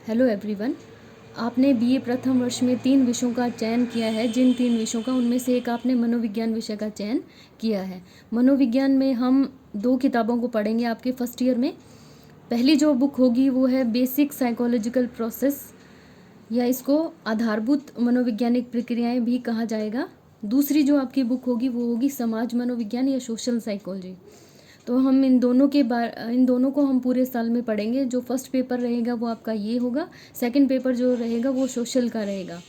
Hello everyone. आपने BA प्रथम वर्ष में 3 विषयों का चयन किया है। जिन 3 विषयों का, उनमें से एक आपने मनोविज्ञान विषय का चयन किया है। मनोविज्ञान में हम 2 किताबों को पढ़ेंगे आपके फर्स्ट ईयर में। पहली जो बुक होगी वो है बेसिक साइकोलॉजिकल प्रोसेस, या इसको आधारभूत मनोवैज्ञानिक प्रक्रियाएं भी कहा जाएगा। दूसरी जो आपकी बुक होगी वो होगी समाज मनोविज्ञान या सोशल साइकोलॉजी। तो हम इन दोनों को हम पूरे साल में पढ़ेंगे। जो फर्स्ट पेपर रहेगा वो आपका ये होगा, सेकंड पेपर जो रहेगा वो सोशल का रहेगा।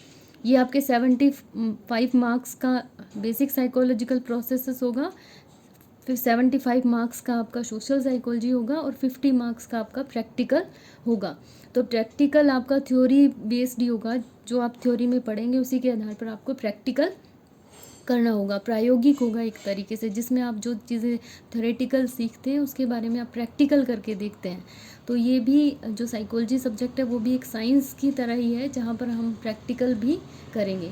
ये आपके 75 मार्क्स का बेसिक साइकोलॉजिकल प्रोसेसेस होगा, फिर 75 मार्क्स का आपका सोशल साइकोलॉजी होगा और 50 मार्क्स का आपका प्रैक्टिकल होगा। तो प्रैक्टिकल आपका थ्योरी बेस्ड ही होगा, जो आप थ्योरी में पढ़ेंगे उसी के आधार पर आपको प्रैक्टिकल करना होगा। प्रायोगिक होगा एक तरीके से, जिसमें आप जो चीज़ें थ्योरेटिकल सीखते हैं उसके बारे में आप प्रैक्टिकल करके देखते हैं। तो ये भी जो साइकोलॉजी सब्जेक्ट है वो भी एक साइंस की तरह ही है, जहाँ पर हम प्रैक्टिकल भी करेंगे।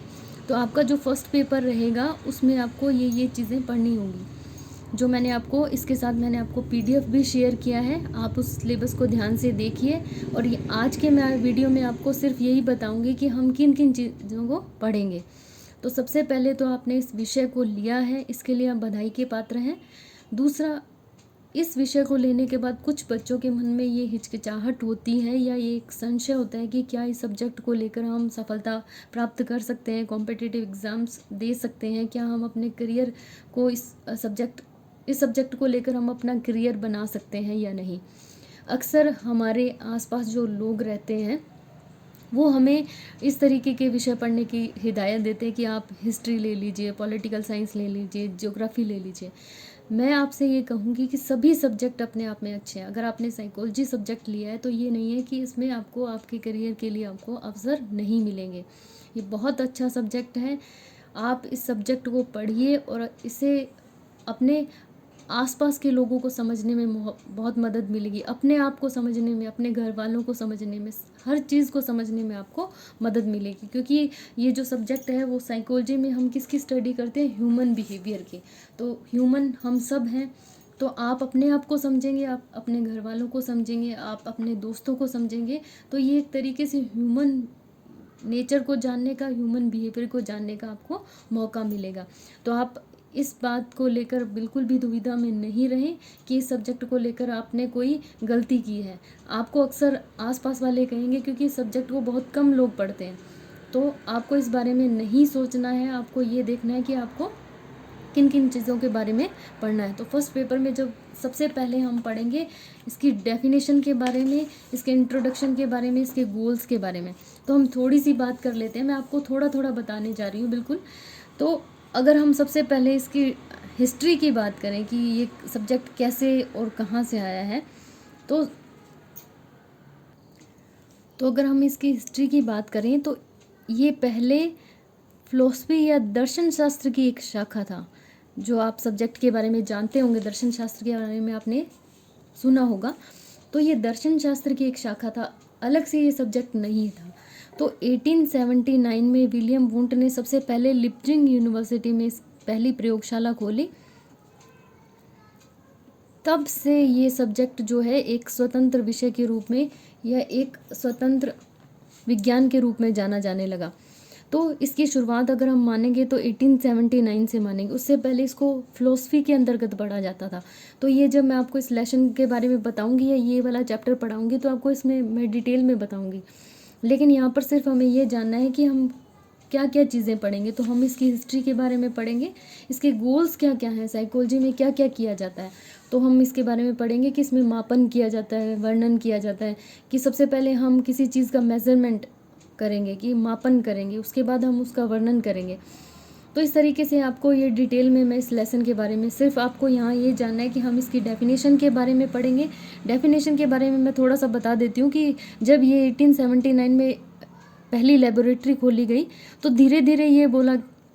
तो आपका जो फर्स्ट पेपर रहेगा उसमें आपको ये चीज़ें पढ़नी होंगी, जो मैंने आपको इसके साथ मैंने आपको PDF भी शेयर किया है। आप उस सिलेबस को ध्यान से देखिए। और ये आज के मैं वीडियो में आपको सिर्फ यही बताऊंगी कि हम किन किन चीज़ों को पढ़ेंगे। तो सबसे पहले तो आपने इस विषय को लिया है, इसके लिए आप बधाई के पात्र हैं। दूसरा, इस विषय को लेने के बाद कुछ बच्चों के मन में ये हिचकिचाहट होती है या ये एक संशय होता है कि क्या इस सब्जेक्ट को लेकर हम सफलता प्राप्त कर सकते हैं, कॉम्पिटिटिव एग्ज़ाम्स दे सकते हैं, क्या हम अपने करियर को इस सब्जेक्ट को लेकर हम अपना करियर बना सकते हैं या नहीं। अक्सर हमारे आसपास जो लोग रहते हैं वो हमें इस तरीके के विषय पढ़ने की हिदायत देते हैं कि आप हिस्ट्री ले लीजिए, पॉलिटिकल साइंस ले लीजिए, ज्योग्राफी ले लीजिए। मैं आपसे ये कहूँगी कि सभी सब्जेक्ट अपने आप में अच्छे हैं। अगर आपने साइकोलॉजी सब्जेक्ट लिया है तो ये नहीं है कि इसमें आपको आपके करियर के लिए आपको अवसर नहीं मिलेंगे। ये बहुत अच्छा सब्जेक्ट है। आप इस सब्जेक्ट को पढ़िए और इसे अपने आसपास के लोगों को समझने में बहुत मदद मिलेगी, अपने आप को समझने में, अपने घर वालों को समझने में, हर चीज़ को समझने में आपको मदद मिलेगी। क्योंकि ये जो सब्जेक्ट है वो साइकोलॉजी में हम किसकी स्टडी करते हैं, ह्यूमन बिहेवियर की। तो ह्यूमन हम सब हैं। तो आप अपने आप को समझेंगे, आप अपने घर वालों को समझेंगे, आप अपने दोस्तों को समझेंगे। तो ये एक तरीके से ह्यूमन नेचर को जानने का, ह्यूमन बिहेवियर को जानने का आपको मौका मिलेगा। तो आप इस बात को लेकर बिल्कुल भी दुविधा में नहीं रहें कि इस सब्जेक्ट को लेकर आपने कोई गलती की है। आपको अक्सर आसपास वाले कहेंगे, क्योंकि इस सब्जेक्ट को बहुत कम लोग पढ़ते हैं। तो आपको इस बारे में नहीं सोचना है, आपको ये देखना है कि आपको किन किन चीज़ों के बारे में पढ़ना है। तो फर्स्ट पेपर में जब सबसे पहले हम पढ़ेंगे इसकी डेफिनेशन के बारे में, इसके इंट्रोडक्शन के बारे में, इसके गोल्स के बारे में। तो हम थोड़ी सी बात कर लेते हैं, मैं आपको थोड़ा थोड़ा बताने जा रही हूँ बिल्कुल। तो अगर हम सबसे पहले इसकी हिस्ट्री की बात करें कि ये सब्जेक्ट कैसे और कहाँ से आया है, तो अगर हम इसकी हिस्ट्री की बात करें तो ये पहले फिलोसफी या दर्शन शास्त्र की एक शाखा था। जो आप सब्जेक्ट के बारे में जानते होंगे, दर्शन शास्त्र के बारे में आपने सुना होगा। तो ये दर्शन शास्त्र की एक शाखा था, अलग से ये सब्जेक्ट नहीं था। तो 1879 में विलियम वुंट ने सबसे पहले लिप्जिंग यूनिवर्सिटी में पहली प्रयोगशाला खोली। तब से ये सब्जेक्ट जो है एक स्वतंत्र विषय के रूप में या एक स्वतंत्र विज्ञान के रूप में जाना जाने लगा। तो इसकी शुरुआत अगर हम मानेंगे तो 1879 से मानेंगे, उससे पहले इसको फिलोसफी के अंतर्गत पढ़ा जाता था। तो ये जब मैं आपको इस लेसन के बारे में बताऊंगी या ये वाला चैप्टर पढ़ाऊंगी तो आपको इसमें मैं डिटेल में बताऊंगी। लेकिन यहाँ पर सिर्फ हमें ये जानना है कि हम क्या क्या चीज़ें पढ़ेंगे। तो हम इसकी हिस्ट्री के बारे में पढ़ेंगे, इसके गोल्स क्या क्या हैं, साइकोलॉजी में क्या क्या किया जाता है। तो हम इसके बारे में पढ़ेंगे कि इसमें मापन किया जाता है, वर्णन किया जाता है, कि सबसे पहले हम किसी चीज़ का मेज़रमेंट करेंगे, कि मापन करेंगे, उसके बाद हम उसका वर्णन करेंगे। तो इस तरीके से आपको ये डिटेल में मैं इस लेसन के बारे में, सिर्फ आपको यहाँ ये जानना है कि हम इसकी डेफिनेशन के बारे में पढ़ेंगे। डेफिनेशन के बारे में मैं थोड़ा सा बता देती हूँ कि जब ये 1879 में पहली लेबोरेटरी खोली गई तो धीरे धीरे ये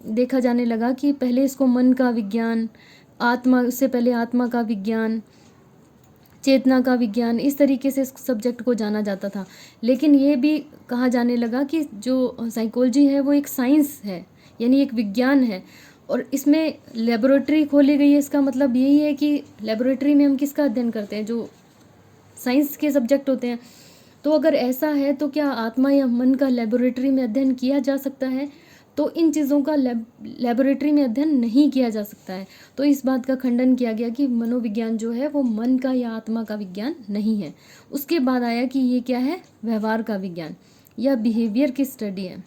देखा जाने लगा कि पहले इसको मन का विज्ञान, आत्मा, उससे पहले आत्मा का विज्ञान, चेतना का विज्ञान, इस तरीके से इस सब्जेक्ट को जाना जाता था। लेकिन ये भी कहा जाने लगा कि जो साइकोलॉजी है वो एक साइंस है, यानी एक विज्ञान है। और इसमें लेबोरेटरी खोली गई है, इसका मतलब यही है कि लेबोरेटरी में हम किसका अध्ययन करते हैं, जो साइंस के सब्जेक्ट होते हैं। तो अगर ऐसा है तो क्या आत्मा या मन का लेबोरेटरी में अध्ययन किया जा सकता है? तो इन चीज़ों का लेबोरेटरी में अध्ययन नहीं किया जा सकता है। तो इस बात का खंडन किया गया कि मनोविज्ञान जो है वो मन का या आत्मा का विज्ञान नहीं है। उसके बाद आया कि ये क्या है, व्यवहार का विज्ञान या बिहेवियर की स्टडी है।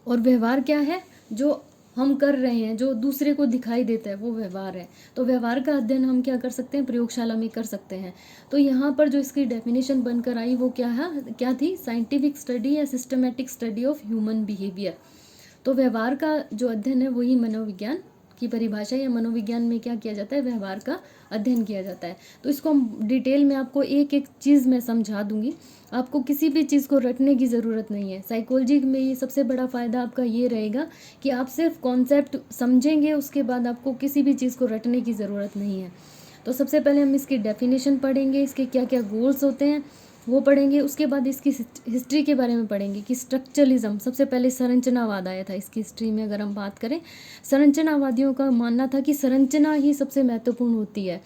और व्यवहार क्या है, जो हम कर रहे हैं, जो दूसरे को दिखाई देता है, वो व्यवहार है। तो व्यवहार का अध्ययन हम क्या कर सकते हैं, प्रयोगशाला में कर सकते हैं। तो यहाँ पर जो इसकी डेफिनेशन बनकर आई वो क्या थी, साइंटिफिक स्टडी या systematic study of human behaviour. तो व्यवहार का जो अध्ययन है वही मनोविज्ञान की परिभाषा, या मनोविज्ञान में क्या किया जाता है, व्यवहार का अध्ययन किया जाता है। तो इसको हम डिटेल में आपको एक एक चीज़ में समझा दूंगी, आपको किसी भी चीज़ को रटने की ज़रूरत नहीं है। साइकोलॉजी में ये सबसे बड़ा फ़ायदा आपका ये रहेगा कि आप सिर्फ कॉन्सेप्ट समझेंगे, उसके बाद आपको किसी भी चीज़ को रटने की ज़रूरत नहीं है। तो सबसे पहले हम इसकी डेफिनेशन पढ़ेंगे, इसके क्या क्या गोल्स होते हैं वो पढ़ेंगे। उसके बाद इसकी हिस्ट्री के बारे में पढ़ेंगे कि स्ट्रक्चरलिज्म, सबसे पहले संरचनावाद आया था इसकी हिस्ट्री में। अगर हम बात करें, संरचनावादियों का मानना था कि संरचना ही सबसे महत्वपूर्ण होती है।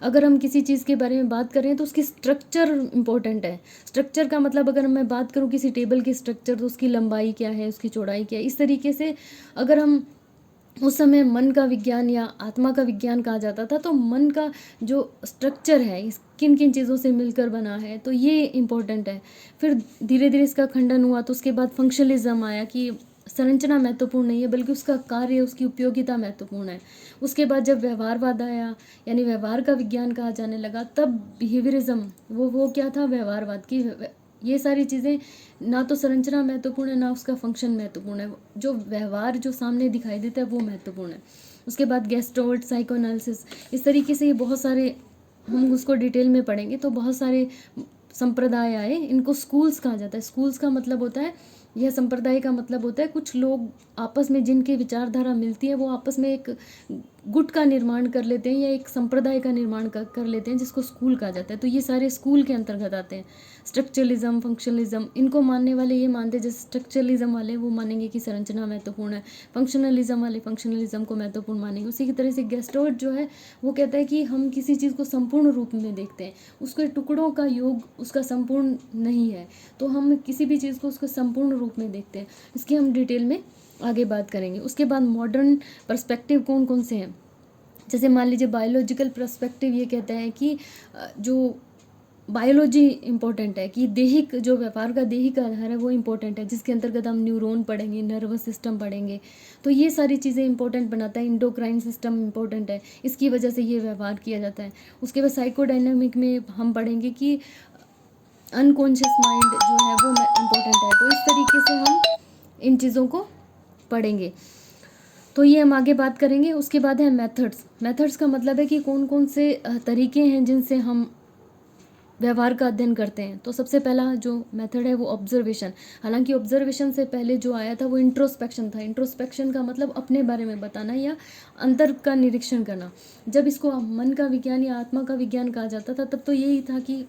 अगर हम किसी चीज़ के बारे में बात करें तो उसकी स्ट्रक्चर इंपॉर्टेंट है। स्ट्रक्चर का मतलब, अगर मैं बात करूँ किसी टेबल की स्ट्रक्चर, तो उसकी लंबाई क्या है, उसकी चौड़ाई क्या है। इस तरीके से अगर हम उस समय मन का विज्ञान या आत्मा का विज्ञान कहा जाता था, तो मन का जो स्ट्रक्चर है, इस किन किन चीज़ों से मिलकर बना है, तो ये इम्पोर्टेंट है। फिर धीरे धीरे इसका खंडन हुआ, तो उसके बाद फंक्शनलिज्म आया कि संरचना महत्वपूर्ण नहीं है बल्कि उसका कार्य, उसकी उपयोगिता महत्वपूर्ण है। उसके बाद जब व्यवहारवाद आया, यानी व्यवहार का विज्ञान कहा जाने लगा, तब बिहेवियरिज्म, वो क्या था, व्यवहारवाद की ये सारी चीज़ें, ना तो संरचना महत्वपूर्ण है ना उसका फंक्शन महत्वपूर्ण है, जो व्यवहार जो सामने दिखाई देता है वो महत्वपूर्ण है। उसके बाद गेस्टोल्ट, साइकोएनालिसिस, इस तरीके से ये बहुत सारे, हम उसको डिटेल में पढ़ेंगे। तो बहुत सारे संप्रदाय आए, इनको स्कूल्स कहा जाता है। स्कूल्स का मतलब होता है, यह संप्रदाय का मतलब होता है कुछ लोग आपस में जिनकी विचारधारा मिलती है, वो आपस में एक गुट का निर्माण कर लेते हैं या एक संप्रदाय का निर्माण कर लेते हैं, जिसको स्कूल कहा जाता है। तो ये सारे स्कूल के अंतर्गत आते हैं। स्ट्रक्चरलिज्म, फंक्शनलिज्म, इनको मानने वाले ये मानते हैं, जैसे स्ट्रक्चरलिज्म वाले वो मानेंगे कि संरचना महत्वपूर्ण है, फंक्शनलिज्म वाले फंक्शनलिज्म को महत्वपूर्ण मानेंगे। उसी की तरह से गेस्टोल्ट जो है वो कहता है कि हम किसी चीज़ को संपूर्ण रूप में देखते हैं, उसके टुकड़ों का योग उसका संपूर्ण नहीं है। तो हम किसी भी चीज़ को उसको संपूर्ण रूप में देखते हैं। इसकी हम डिटेल में आगे बात करेंगे। उसके बाद मॉडर्न पर्सपेक्टिव कौन कौन से हैं, जैसे मान लीजिए बायोलॉजिकल पर्सपेक्टिव ये कहता है कि जो बायोलॉजी इम्पोर्टेंट है, कि देहिक, जो व्यवहार का देहिक आधार है वो इम्पोर्टेंट है, जिसके अंतर्गत हम न्यूरॉन पढ़ेंगे, नर्वस सिस्टम पढ़ेंगे। तो ये सारी चीज़ें इंपॉर्टेंट बनाता है। इंडोक्राइन सिस्टम इंपॉर्टेंट है, इसकी वजह से ये व्यवहार किया जाता है। उसके बाद साइकोडायनामिक में हम पढ़ेंगे कि अनकॉन्शियस माइंड जो है वो इम्पोर्टेंट है। तो इस तरीके से हम इन चीज़ों को पढ़ेंगे, तो ये हम आगे बात करेंगे। उसके बाद है मेथड्स। मेथड्स का मतलब है कि कौन कौन से तरीके हैं जिनसे हम व्यवहार का अध्ययन करते हैं। तो सबसे पहला जो मेथड है वो ऑब्जर्वेशन। हालांकि ऑब्जर्वेशन से पहले जो आया था वो इंट्रोस्पेक्शन था। इंट्रोस्पेक्शन का मतलब अपने बारे में बताना या अंतर का निरीक्षण करना। जब इसको मन का विज्ञान या आत्मा का विज्ञान कहा जाता था, तब तो यही था कि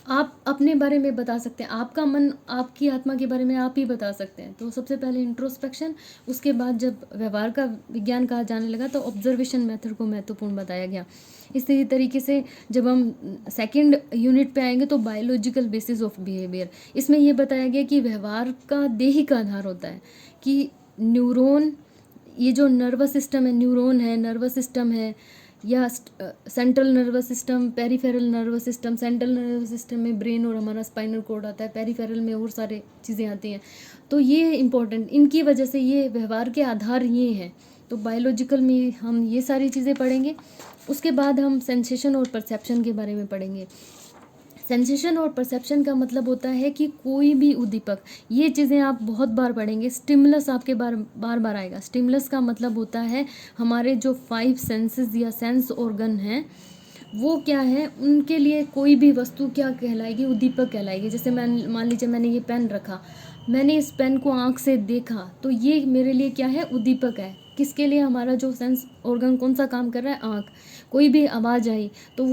आप अपने बारे में बता सकते हैं, आपका मन आपकी आत्मा के बारे में आप ही बता सकते हैं। तो सबसे पहले इंट्रोस्पेक्शन, उसके बाद जब व्यवहार का विज्ञान कहा जाने लगा तो ऑब्जर्वेशन मेथड को महत्वपूर्ण बताया गया। इसी तरीके से जब हम सेकंड यूनिट पे आएंगे तो बायोलॉजिकल बेसिस ऑफ बिहेवियर, इसमें ये बताया गया कि व्यवहार का देहिक आधार होता है, कि न्यूरॉन, ये जो नर्वस सिस्टम है, न्यूरॉन है, नर्वस सिस्टम है, या central nervous system, peripheral nervous system. Central nervous system में ब्रेन और हमारा स्पाइनल कॉर्ड आता है, पेरिफेरल में और सारे चीज़ें आती हैं। तो ये इम्पोर्टेंट, इनकी वजह से ये व्यवहार के आधार ये हैं। तो बायोलॉजिकल में हम ये सारी चीज़ें पढ़ेंगे। उसके बाद हम सेंसेशन और परसेप्शन के बारे में पढ़ेंगे। सेंसेशन और परसेप्शन का मतलब होता है कि कोई भी उद्दीपक, ये चीज़ें आप बहुत बार पढ़ेंगे। स्टिमुलस आपके बार बार आएगा। स्टिमुलस का मतलब होता है हमारे जो 5 सेंसेस या सेंस ऑर्गन हैं, वो क्या है, उनके लिए कोई भी वस्तु क्या कहलाएगी, उद्दीपक कहलाएगी। जैसे मैं मान लीजिए मैंने ये पेन रखा, मैंने इस पेन को आँख से देखा, तो ये मेरे लिए क्या है, उद्दीपक है। किसके लिए, हमारा जो सेंस ऑर्गन कौन सा काम कर रहा है, आँख। कोई भी आवाज़ आई तो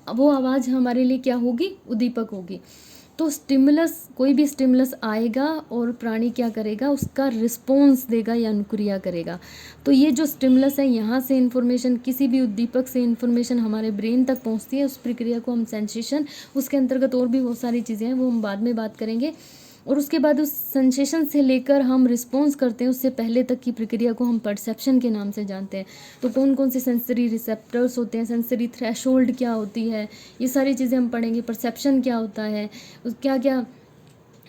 वो आवाज़ हमारे लिए क्या होगी, उद्दीपक होगी। तो स्टिमुलस, कोई भी स्टिमुलस आएगा और प्राणी क्या करेगा, उसका रिस्पॉन्स देगा या अनुक्रिया करेगा। तो ये जो स्टिमुलस है, यहाँ से इन्फॉर्मेशन, किसी भी उद्दीपक से इन्फॉर्मेशन हमारे ब्रेन तक पहुँचती है, उस प्रक्रिया को हम सेंसेशन, उसके अंतर्गत और भी बहुत सारी चीज़ें हैं, वो हम बाद में बात करेंगे। और उसके बाद उस सेंसेशन से लेकर हम रिस्पॉन्स करते हैं, उससे पहले तक की प्रक्रिया को हम परसेप्शन के नाम से जानते हैं। तो कौन कौन से सेंसरी रिसेप्टर्स होते हैं, सेंसरी थ्रेशोल्ड क्या होती है, ये सारी चीज़ें हम पढ़ेंगे। परसेप्शन क्या होता है, क्या क्या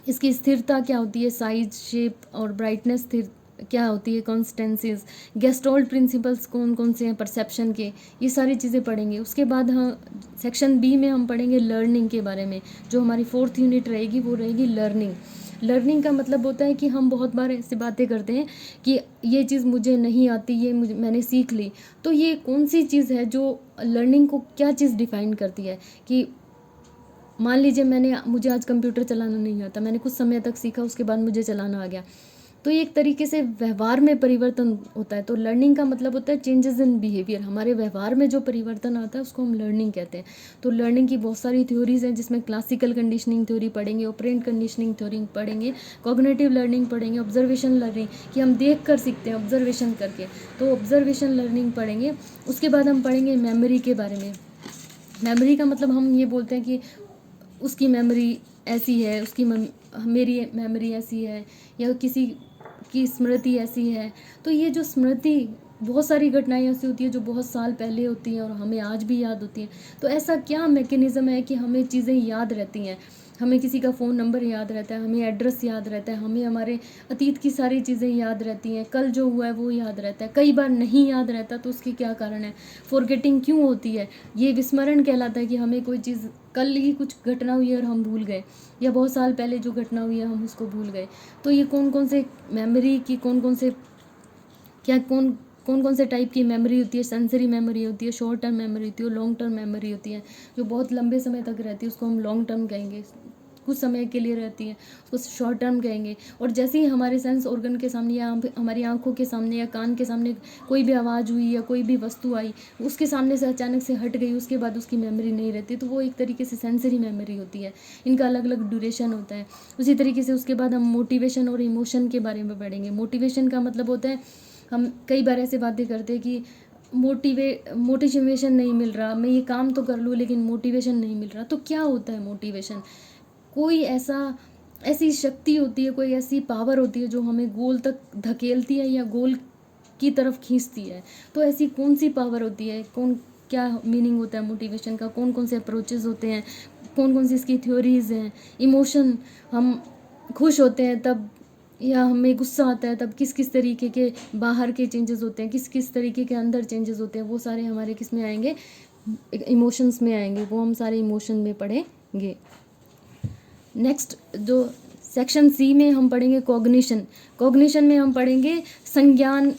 इसकी स्थिरता क्या होती है, साइज, शेप और ब्राइटनेस स्थिर क्या होती है, कॉन्स्टेंसीज, गेस्टोल्ट प्रिंसिपल्स कौन कौन से हैं परसेप्शन के, ये सारी चीज़ें पढ़ेंगे। उसके बाद हम सेक्शन बी में हम पढ़ेंगे लर्निंग के बारे में। जो हमारी 4th यूनिट रहेगी वो रहेगी लर्निंग। लर्निंग का मतलब होता है कि हम बहुत बार ऐसी बातें करते हैं कि ये चीज़ मुझे नहीं आती, ये मैंने सीख ली। तो ये कौन सी चीज़ है जो लर्निंग को, क्या चीज़ डिफ़ाइन करती है कि मान लीजिए मुझे आज कंप्यूटर चलाना नहीं आता, मैंने कुछ समय तक सीखा, उसके बाद मुझे चलाना आ गया। तो ये एक तरीके से व्यवहार में परिवर्तन होता है। तो लर्निंग का मतलब होता है चेंजेस इन बिहेवियर, हमारे व्यवहार में जो परिवर्तन आता है उसको हम लर्निंग कहते हैं। तो लर्निंग की बहुत सारी थ्योरीज हैं, जिसमें क्लासिकल कंडीशनिंग थ्योरी पढ़ेंगे, ऑपरेंट कंडीशनिंग थ्योरी पढ़ेंगे, कॉग्निटिव लर्निंग पढ़ेंगे, ऑब्जर्वेशन लर्निंग कि हम देख कर सीखते हैं ऑब्जर्वेशन करके, तो ऑब्जर्वेशन लर्निंग पढ़ेंगे। उसके बाद हम पढ़ेंगे मेमोरी के बारे में। मेमोरी का मतलब हम ये बोलते हैं कि उसकी मेमोरी ऐसी है, मेरी मेमोरी ऐसी है, या किसी की स्मृति ऐसी है। तो ये जो स्मृति, बहुत सारी घटनाएं ऐसी होती है जो बहुत साल पहले होती हैं और हमें आज भी याद होती हैं। तो ऐसा क्या मैकेनिज़्म है कि हमें चीज़ें याद रहती हैं, हमें किसी का फ़ोन नंबर याद रहता है, हमें एड्रेस याद रहता है, हमें हमारे अतीत की सारी चीज़ें याद रहती हैं, कल जो हुआ है वो याद रहता है, कई बार नहीं याद रहता। तो उसके क्या कारण है, फॉरगेटिंग क्यों होती है, ये विस्मरण कहलाता है कि हमें कोई चीज़, कल ही कुछ घटना हुई है और हम भूल गए, या बहुत साल पहले जो घटना हुई है हम उसको भूल गए। तो ये कौन कौन से मेमोरी की, कौन कौन से टाइप की मेमोरी होती है, सेंसरी मेमोरी होती है, शॉर्ट टर्म मेमोरी होती है, लॉन्ग टर्म मेमोरी होती है। जो बहुत लंबे समय तक रहती है उसको हम लॉन्ग टर्म कहेंगे, कुछ समय के लिए रहती है उसको शॉर्ट टर्म कहेंगे। और जैसे ही हमारे सेंस ऑर्गन के सामने या हमारी आंखों के सामने या कान के सामने कोई भी आवाज़ हुई या कोई भी वस्तु आई, उसके सामने से अचानक से हट गई, उसके बाद उसकी मेमोरी नहीं रहती, तो वो एक तरीके से सेंसरी मेमोरी होती है। इनका अलग अलग ड्यूरेशन होता है। उसी तरीके से उसके बाद हम मोटिवेशन और इमोशन के बारे में पढ़ेंगे। मोटिवेशन का मतलब होता है, हम कई बार ऐसे बातें करते हैं कि मोटिवेशन नहीं मिल रहा, मैं ये काम तो कर लूँ लेकिन मोटिवेशन नहीं मिल रहा। तो क्या होता है मोटिवेशन, कोई ऐसी शक्ति होती है, कोई ऐसी पावर होती है जो हमें गोल तक धकेलती है या गोल की तरफ खींचती है। तो ऐसी कौन सी पावर होती है, क्या मीनिंग होता है मोटिवेशन का, कौन कौन से अप्रोचेस होते हैं, कौन कौन सी इसकी थ्योरीज हैं। इमोशन, हम खुश होते हैं तब, या हमें गुस्सा आता है तब किस किस तरीके के बाहर के चेंजेस होते हैं, किस किस तरीके के अंदर चेंजेस होते हैं, वो सारे हमारे किस में आएंगे, इमोशंस में आएंगे। वो हम सारे इमोशन में पढ़ेंगे। नेक्स्ट जो सेक्शन सी में हम पढ़ेंगे कॉग्निशन। कॉग्निशन में हम पढ़ेंगे संज्ञान।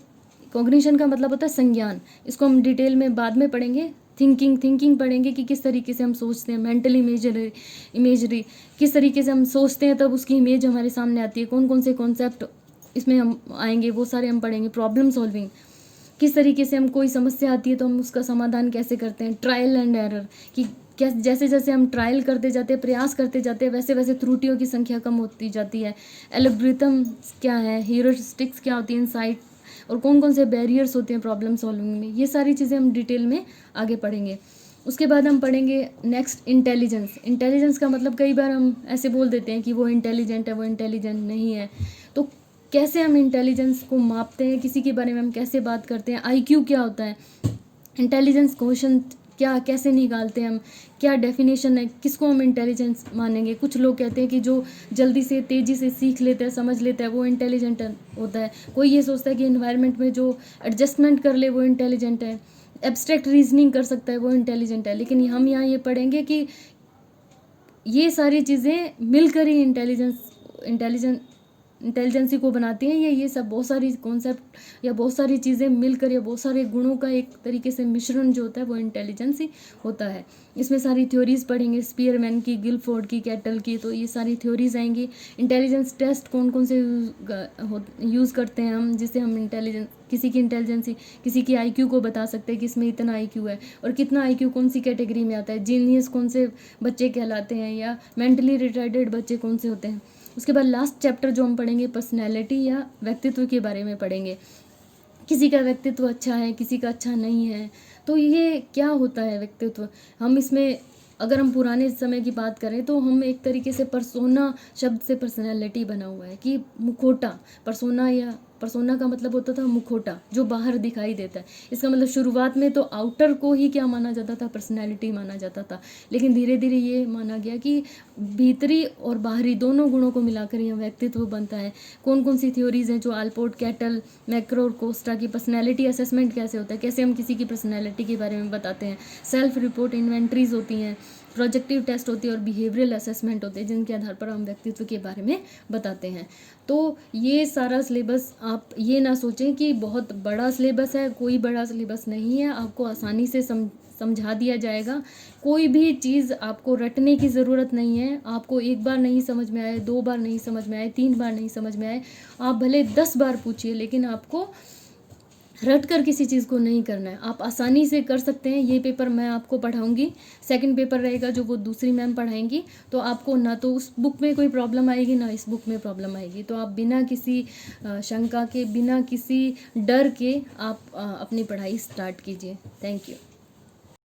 कॉग्निशन का मतलब होता है संज्ञान, इसको हम डिटेल में बाद में पढ़ेंगे। थिंकिंग पढ़ेंगे कि किस तरीके से हम सोचते हैं, मेंटल इमेजरी किस तरीके से हम सोचते हैं तब उसकी इमेज हमारे सामने आती है, कौन कौन से कॉन्सेप्ट इसमें हम आएंगे वो सारे हम पढ़ेंगे। प्रॉब्लम सॉल्विंग, किस तरीके से हम कोई समस्या आती है तो हम उसका समाधान कैसे करते हैं। ट्रायल एंड एरर, कि जैसे जैसे हम ट्रायल करते जाते हैं, प्रयास करते जाते हैं, वैसे वैसे त्रुटियों की संख्या कम होती जाती है। एल्गोरिथम क्या है, ह्यूरिस्टिक्स क्या होती है, इनसाइट, और कौन कौन से बैरियर्स होते हैं प्रॉब्लम सॉल्विंग में, ये सारी चीज़ें हम डिटेल में आगे पढ़ेंगे। उसके बाद हम पढ़ेंगे नेक्स्ट इंटेलिजेंस। इंटेलिजेंस का मतलब कई बार हम ऐसे बोल देते हैं कि वो इंटेलिजेंट है, वो इंटेलिजेंट नहीं है। तो कैसे हम इंटेलिजेंस को मापते हैं, किसी के बारे में हम कैसे बात करते हैं, आईक्यू क्या होता है, इंटेलिजेंस क्वेश्चन क्या, कैसे निकालते हैं हम, क्या डेफिनेशन है, किसको हम इंटेलिजेंस मानेंगे। कुछ लोग कहते हैं कि जो जल्दी से तेज़ी से सीख लेता है, समझ लेता है, वो इंटेलिजेंट होता है। कोई ये सोचता है कि इन्वायरमेंट में जो एडजस्टमेंट कर ले वो इंटेलिजेंट है। एब्स्ट्रैक्ट रीजनिंग कर सकता है वो इंटेलिजेंट है। लेकिन हम यहाँ ये पढ़ेंगे कि ये सारी चीज़ें मिलकर ही इंटेलिजेंस इंटेलिजेंसी को बनाती हैं, ये सब बहुत सारी कॉन्सेप्ट या बहुत सारी चीज़ें मिलकर या बहुत सारे गुणों का एक तरीके से मिश्रण जो होता है वो इंटेलिजेंसी होता है। इसमें सारी थ्योरीज पढ़ेंगे, स्पीयरमैन की, गिलफोर्ड की, कैटल की, तो ये सारी थ्योरीज आएंगी। इंटेलिजेंस टेस्ट कौन कौन से यूज़ करते हैं हम, जिससे हम किसी की इंटेलिजेंसी, किसी की आईक्यू को बता सकते हैं कि इसमें इतना आईक्यू है और कितना आईक्यू कौन सी कैटेगरी में आता है, जीनियस कौन से बच्चे कहलाते हैं या मेंटली रिटार्डेड बच्चे कौन से होते हैं। उसके बाद लास्ट चैप्टर जो हम पढ़ेंगे पर्सनैलिटी या व्यक्तित्व के बारे में पढ़ेंगे। किसी का व्यक्तित्व अच्छा है, किसी का अच्छा नहीं है, तो ये क्या होता है व्यक्तित्व। हम इसमें अगर हम पुराने समय की बात करें तो हम एक तरीके से परसोना शब्द से पर्सनैलिटी बना हुआ है कि मुखोटा, परसोना का मतलब होता था मुखोटा, जो बाहर दिखाई देता है। इसका मतलब शुरुआत में तो आउटर को ही क्या माना जाता था, पर्सनैलिटी माना जाता था, लेकिन धीरे धीरे ये माना गया कि भीतरी और बाहरी दोनों गुणों को मिलाकर यह व्यक्तित्व बनता है। कौन कौन सी थ्योरीज हैं जो आल्पोर्ट, कैटल, मैक्रो और कोस्टा की पर्सनैलिटी असेसमेंट कैसे होता है, कैसे हम किसी की पर्सनैलिटी के बारे में बताते हैं। सेल्फ रिपोर्ट इन्वेंट्रीज होती हैं, प्रोजेक्टिव टेस्ट होती है और बिहेवियरल असेसमेंट होते हैं, जिनके आधार पर हम व्यक्तित्व के बारे में बताते हैं। तो ये सारा सिलेबस, आप ये ना सोचें कि बहुत बड़ा सिलेबस है, कोई बड़ा सिलेबस नहीं है। आपको आसानी से समझा दिया जाएगा। कोई भी चीज़ आपको रटने की ज़रूरत नहीं है। आपको एक बार नहीं समझ में आए, 2 बार नहीं समझ में आए, 3 बार नहीं समझ में आए, आप भले 10 बार पूछिए, लेकिन आपको रट कर किसी चीज़ को नहीं करना है। आप आसानी से कर सकते हैं। ये पेपर मैं आपको पढ़ाऊंगी, सेकंड पेपर रहेगा जो वो दूसरी मैम पढ़ाएंगी, तो आपको ना तो उस बुक में कोई प्रॉब्लम आएगी ना इस बुक में प्रॉब्लम आएगी। तो आप बिना किसी शंका के, बिना किसी डर के आप अपनी पढ़ाई स्टार्ट कीजिए। Thank you.